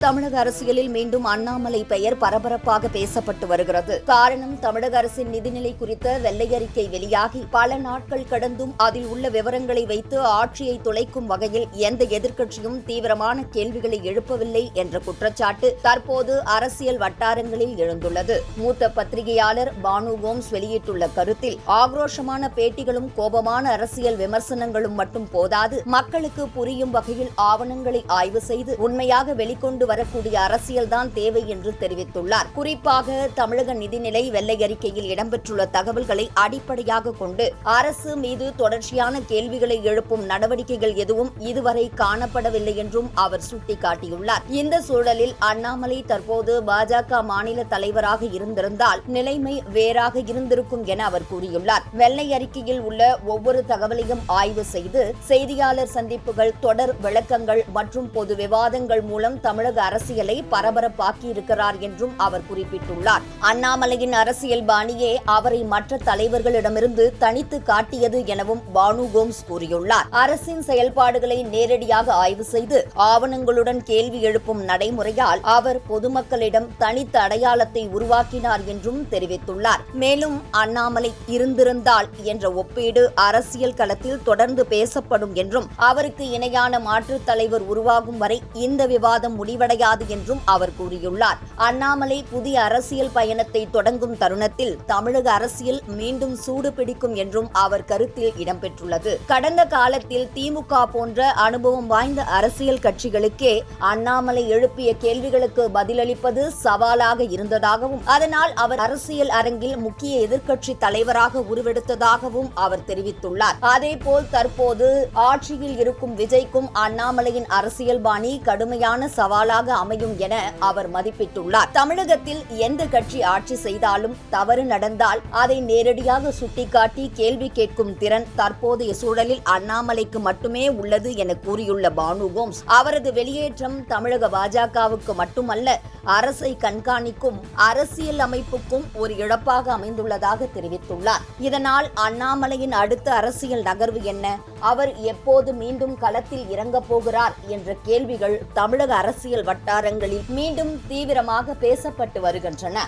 தமிழக அரசியலில் மீண்டும் அண்ணாமலை பெயர் பரபரப்பாக பேசப்பட்டு வருகிறது. காரணம், தமிழக அரசின் நிதிநிலை குறித்த வெள்ளை அறிக்கை வெளியாகி பல நாட்கள் கடந்தும் அதில் உள்ள விவரங்களை வைத்து ஆட்சியை துளைக்கும் வகையில் எந்த எதிர்க்கட்சியும் தீவிரமான கேள்விகளை எழுப்பவில்லை என்ற குற்றச்சாட்டு தற்போது அரசியல் வட்டாரங்களில் எழுந்துள்ளது. மூத்த பத்திரிகையாளர் பானு கோம்ஸ் வெளியிட்டுள்ள கருத்தில், ஆக்ரோஷமான பேட்டிகளும் கோபமான அரசியல் விமர்சனங்களும் மட்டும் போதாது, மக்களுக்கு புரியும் வகையில் ஆவணங்களை ஆய்வு செய்து உண்மையாக வெளிக்கொண்டு வரக்கூடிய அரசியல்தான் தேவை என்று தெரிவித்துள்ளார். குறிப்பாக தமிழக நிதிநிலை வெள்ளை அறிக்கையில் இடம்பெற்றுள்ள தகவல்களை அடிப்படையாக கொண்டு அரசு மீது தொடர்ச்சியான கேள்விகளை எழுப்பும் நடவடிக்கைகள் எதுவும் இதுவரை காணப்படவில்லை என்றும் அவர் சுட்டிக்காட்டியுள்ளார். இந்த சூழலில் அண்ணாமலை தற்போது பாஜக மாநில தலைவராக இருந்திருந்தால் நிலைமை வேறாக இருந்திருக்கும் என அவர் கூறியுள்ளார். வெள்ளை அறிக்கையில் உள்ள ஒவ்வொரு தகவலையும் ஆய்வு செய்து செய்தியாளர் சந்திப்புகள், தொடர் விளக்கங்கள் மற்றும் பொது விவாதங்கள் மூலம் தமிழக அரசியலை பரபரப்பாக்கியிருக்கிறார் என்றும் அவர் குறிப்பிட்டுள்ளார். அண்ணாமலையின் அரசியல் பாணியே அவரை மற்ற தலைவர்களிடமிருந்து தனித்து காட்டியது எனவும் பானு கோம்ஸ் கூறியுள்ளார். அரசின் செயல்பாடுகளை நேரடியாக ஆய்வு செய்து ஆவணங்களுடன் கேள்வி எழுப்பும் நடைமுறையால் அவர் பொதுமக்களிடம் தனித்த அடையாளத்தை உருவாக்கினார் என்றும் தெரிவித்துள்ளார். மேலும், அண்ணாமலை இருந்திருந்தால் என்ற ஒப்பீடு அரசியல் களத்தில் தொடர்ந்து பேசப்படும் என்றும், அவருக்கு இணையான மாற்றுத் தலைவர் உருவாகும் வரை இந்த விவாதம் முடிவடையாது என்றும் அவர் கூறியுள்ளார். அண்ணாமலை புதிய அரசியல் பயணத்தை தொடங்கும் தருணத்தில் தமிழக அரசியல் மீண்டும் சூடு பிடிக்கும் என்றும் அவர் கருத்தில் இடம்பெற்றுள்ளது. கடந்த காலத்தில் திமுக போன்ற அனுபவம் வாய்ந்த அரசியல் கட்சிகளுக்கே அண்ணாமலை எழுப்பிய கேள்விகளுக்கு பதிலளிப்பது சவாலாக இருந்ததாகவும், அதனால் அவர் அரசியல் அரங்கில் முக்கிய எதிர்க்கட்சி தலைவராக உருவெடுத்ததாகவும் அவர் தெரிவித்துள்ளார். அதேபோல் தற்போது ஆட்சியில் இருக்கும் விஜய்க்கும் அண்ணாமலையின் அரசியல் பாணி கடுமையான சவாலாக அமையும் என அவர் மதிப்பிட்டுள்ளார். தமிழகத்தில் எந்த கட்சி ஆட்சி செய்தாலும் தவறு நடந்தால் அதை நேரடியாக சுட்டிக்காட்டி கேள்வி கேட்கும் திறன் தற்போதைய சூழலில் அண்ணாமலைக்கு மட்டுமே உள்ளது என கூறியுள்ள பானு கோம்ஸ், அவரது வெளியேற்றம் தமிழக பாஜகவுக்கு மட்டுமல்ல, அரசை கண்காணிக்கும் அரசியல் அமைப்புக்கும் ஒரு இழப்பாக அமைந்துள்ளதாக தெரிவித்துள்ளார். இதனால் அண்ணாமலையின் அடுத்த அரசியல் நகர்வு என்ன, அவர் எப்போது மீண்டும் களத்தில் இறங்கப் போகிறார் என்ற கேள்விகள் தமிழக அரசியல் வட்டாரங்களில் மீண்டும் தீவிரமாக பேசப்பட்டு வருகின்றன.